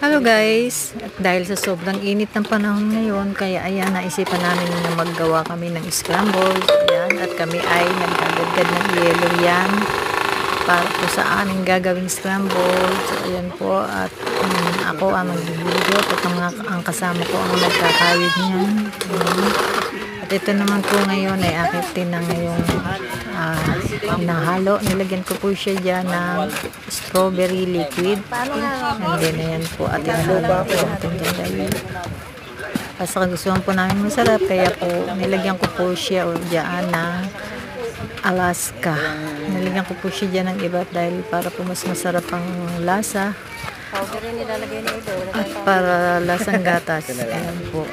Hello guys, at dahil sa sobrang init ng panahon ngayon, kaya ayan, naisipan namin na maggawa kami ng scramble. Ayan, at kami ay nagdadagdag ng yelo yan para po sa aming gagawing scramble. So ayan po, at ako ang magbibideo at ang kasama ko ang nagkakayod niyan. At ito naman po ngayon ay akin na ngayong nahalo. Nilagyan ko po siya dyan ng strawberry liquid. And then ayan po at nahalo po natin dyan dahil basta kagustuhan po namin masarap, kaya po nilagyan ko po siya dyan ng Alaska. Nilagyan ko po siya dyan ng iba dahil para po mas masarap ang lasa at para lasang gatas. Ayan po,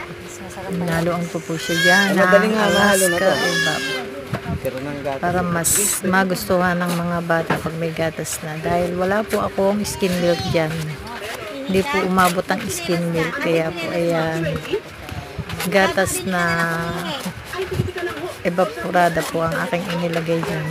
naluan ko po siya dyan ng Alaska iba para mas magustuhan ng mga bata pag may gatas na, dahil wala po akong skim milk dyan, hindi po umabot ang skim milk, kaya po ayan, gatas na evaporada po ang aking inilagay dyan.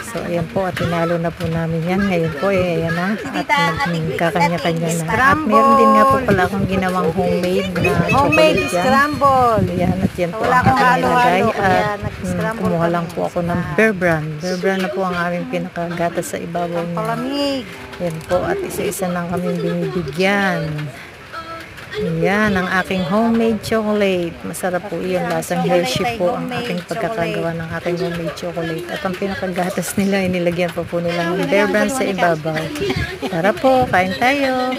So ayan po, at tinalo na po namin yan. Ngayon po ayan na, at magkakanya-kanya na. At meron din nga po pala akong ginawang homemade na chocolate dyan. Scramble. Ayan, at yan po ang aking nilagay. At kumuha lang po ako ng Bear Brand. Bear Brand na po ang aming pinakagatas sa ibabaw niya. Palamig. Yan po, at isa-isa lang kaming binibigyan. Yan ang aking homemade chocolate. Masarap po iyon, lasang Hershey po ang aking pagkakagawa ng aking homemade chocolate. At ang pinakagatas nila, inilagyan po nila ng Bear Brand sa ibabaw. Tara po, kain tayo.